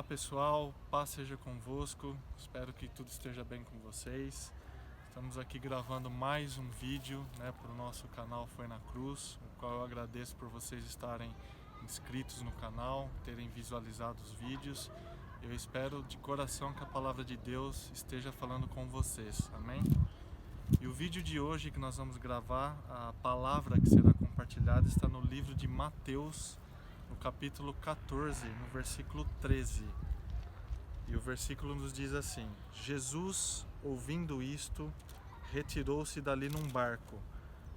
pessoal, paz seja convosco, espero que tudo esteja bem com vocês. Estamos aqui gravando mais um vídeo para o nosso canal Foi na Cruz, o qual eu agradeço por vocês estarem inscritos no canal, terem visualizado os vídeos. Eu espero de coração que a palavra de Deus esteja falando com vocês, amém? E o vídeo de hoje que nós vamos gravar, a palavra que será compartilhada está no livro de Mateus, no capítulo 14, no versículo 13. E o versículo nos diz assim: Jesus, ouvindo isto, retirou-se dali num barco,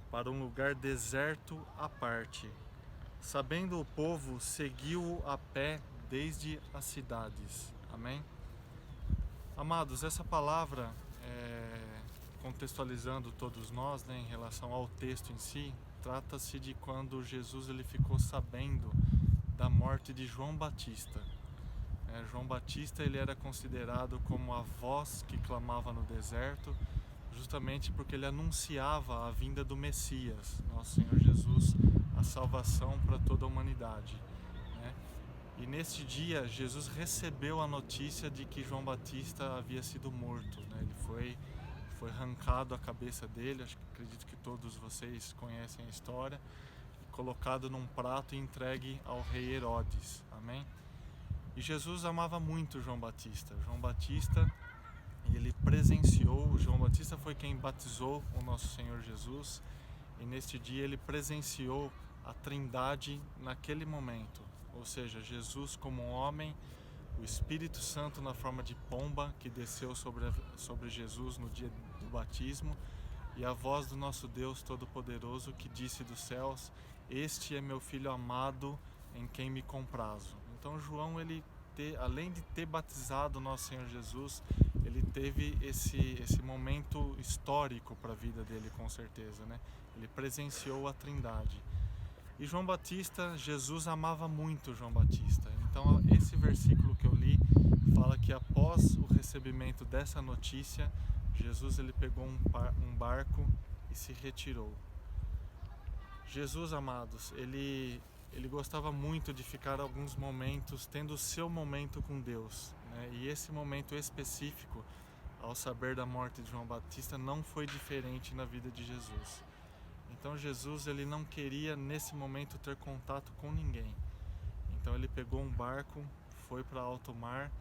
para um lugar deserto à parte. Sabendo o povo, seguiu-o a pé desde as cidades. Amém? Amados, essa palavra, contextualizando todos nós, em relação ao texto em si, trata-se de quando Jesus ele ficou sabendo da morte de João Batista. João Batista ele era considerado como a voz que clamava no deserto, justamente porque ele anunciava a vinda do Messias, nosso Senhor Jesus, a salvação para toda a humanidade. E neste dia Jesus recebeu a notícia de que João Batista havia sido morto. Ele foi arrancado a cabeça dele, acredito que todos vocês conhecem a história, colocado num prato e entregue ao rei Herodes. Amém? E Jesus amava muito João Batista. João Batista, ele presenciou, João Batista foi quem batizou o nosso Senhor Jesus, e neste dia ele presenciou a Trindade naquele momento, ou seja, Jesus como homem, o Espírito Santo na forma de pomba que desceu sobre Jesus no dia do batismo, e a voz do nosso Deus Todo-Poderoso que disse dos céus: "Este é meu Filho amado, em quem me comprazo". Então João, além de ter batizado nosso Senhor Jesus, ele teve esse momento histórico para a vida dele, com certeza, Ele presenciou a Trindade. E João Batista, Jesus amava muito João Batista. Então esse versículo que eu li fala que após o recebimento dessa notícia, Jesus ele pegou um barco e se retirou. Jesus, amados, ele gostava muito de ficar alguns momentos tendo o seu momento com Deus, E esse momento específico, ao saber da morte de João Batista, não foi diferente na vida de Jesus. Então Jesus ele não queria nesse momento ter contato com ninguém. Então ele pegou um barco, foi para alto mar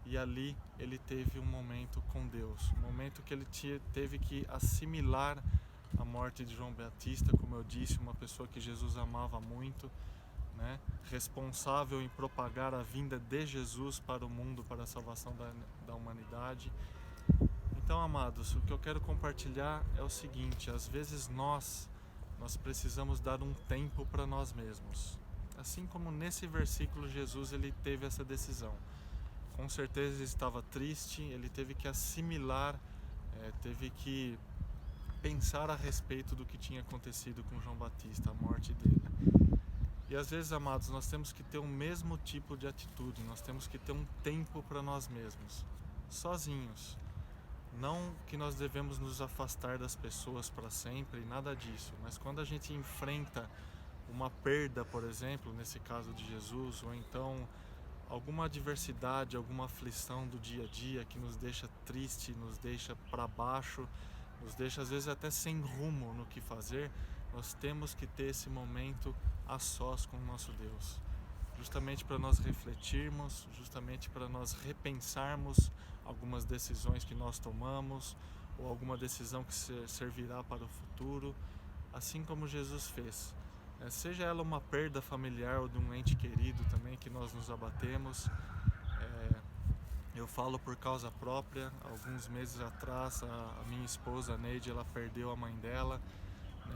e ali ele teve um momento com Deus, um momento que ele teve que assimilar a morte de João Batista, como eu disse, uma pessoa que Jesus amava muito, responsável em propagar a vinda de Jesus para o mundo, para a salvação da humanidade. Então, amados, o que eu quero compartilhar é o seguinte: às vezes nós precisamos dar um tempo para nós mesmos. Assim como nesse versículo Jesus ele teve essa decisão. Com certeza ele estava triste, ele teve que assimilar, teve que pensar a respeito do que tinha acontecido com João Batista, a morte dele. E às vezes, amados, nós temos que ter o mesmo tipo de atitude, nós temos que ter um tempo para nós mesmos, sozinhos. Não que nós devemos nos afastar das pessoas para sempre, nada disso, mas quando a gente enfrenta uma perda, por exemplo, nesse caso de Jesus, ou então alguma adversidade, alguma aflição do dia a dia que nos deixa triste, nos deixa para baixo, nos deixa às vezes até sem rumo no que fazer, nós temos que ter esse momento a sós com o nosso Deus, justamente para nós refletirmos, justamente para nós repensarmos algumas decisões que nós tomamos, ou alguma decisão que servirá para o futuro, assim como Jesus fez. Seja ela uma perda familiar ou de um ente querido também que nós nos abatemos. Eu falo por causa própria. Alguns meses atrás a minha esposa, a Neide, ela perdeu a mãe dela,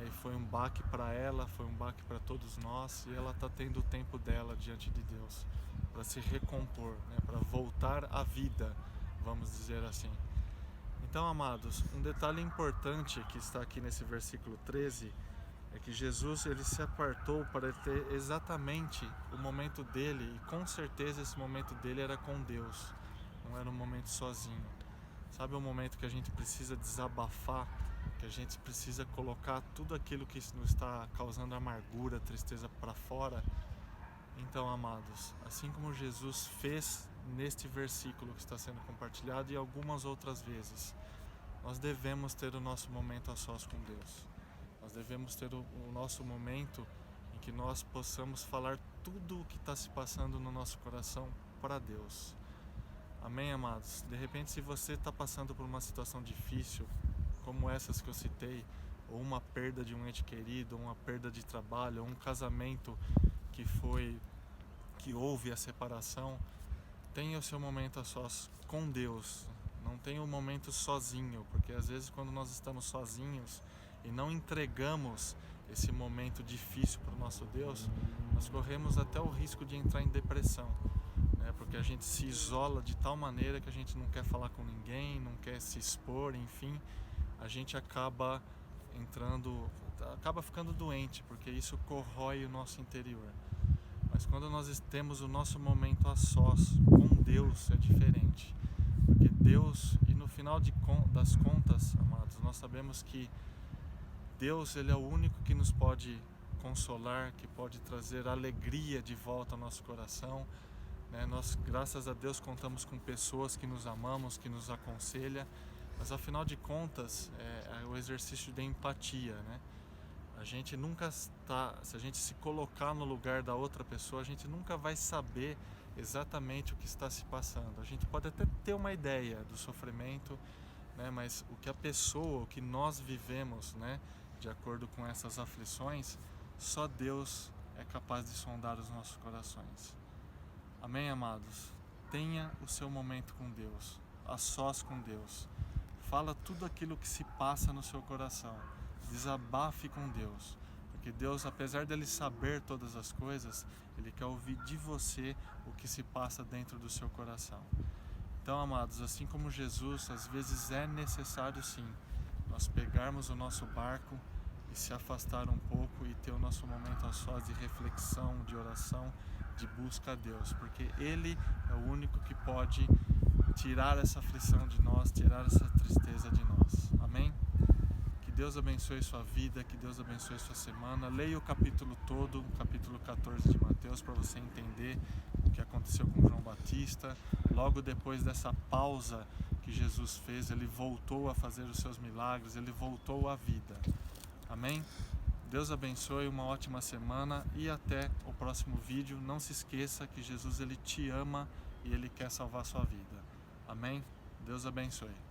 e foi um baque para ela, foi um baque para todos nós, e ela está tendo o tempo dela diante de Deus para se recompor, para voltar à vida, vamos dizer assim. Então, amados, um detalhe importante que está aqui nesse versículo 13 é que Jesus ele se apartou para ter exatamente o momento dele, e com certeza esse momento dele era com Deus, não era um momento sozinho. Sabe, o momento que a gente precisa desabafar, que a gente precisa colocar tudo aquilo que nos está causando amargura, tristeza para fora? Então, amados, assim como Jesus fez neste versículo que está sendo compartilhado e algumas outras vezes. Nós devemos ter o nosso momento a sós com Deus. Nós devemos ter o nosso momento em que nós possamos falar tudo o que está se passando no nosso coração para Deus. Amém, amados? De repente, se você está passando por uma situação difícil, como essas que eu citei, ou uma perda de um ente querido, ou uma perda de trabalho, ou um casamento que houve a separação, tenha o seu momento a sós com Deus. Não tenha um momento sozinho, porque às vezes quando nós estamos sozinhos e não entregamos esse momento difícil para o nosso Deus, nós corremos até o risco de entrar em depressão, né? Porque a gente se isola de tal maneira que a gente não quer falar com ninguém, não quer se expor, enfim, a gente acaba ficando doente, porque isso corrói o nosso interior. Mas quando nós temos o nosso momento a sós com Deus, é diferente. Porque Deus, e no final das contas, amados, nós sabemos que Deus, Ele é o único que nos pode consolar, que pode trazer alegria de volta ao nosso coração, né? Nós, graças a Deus, contamos com pessoas que nos amamos, que nos aconselham, mas afinal de contas é o exercício da empatia, né? A gente nunca se a gente se colocar no lugar da outra pessoa, a gente nunca vai saber exatamente o que está se passando. A gente pode até ter uma ideia do sofrimento, né? Mas o que a pessoa, o que nós vivemos, né? De acordo com essas aflições, só Deus é capaz de sondar os nossos corações. Amém, amados? Tenha o seu momento com Deus, a sós com Deus. Fala tudo aquilo que se passa no seu coração. Desabafe com Deus, porque Deus, apesar dele saber todas as coisas, Ele quer ouvir de você o que se passa dentro do seu coração. Então, amados, assim como Jesus, às vezes é necessário sim, nós pegarmos o nosso barco e se afastar um pouco e ter o nosso momento a sós de reflexão, de oração, de busca a Deus, porque Ele é o único que pode tirar essa aflição de nós, tirar essa tristeza de nós. Amém? Que Deus abençoe sua vida, que Deus abençoe sua semana. Leia o capítulo todo, o capítulo 14 de Mateus, para você entender o que aconteceu com João Batista. Logo depois dessa pausa que Jesus fez, Ele voltou a fazer os seus milagres, Ele voltou à vida. Amém? Deus abençoe, uma ótima semana e até o próximo vídeo. Não se esqueça que Jesus, Ele te ama e Ele quer salvar sua vida. Amém? Deus abençoe.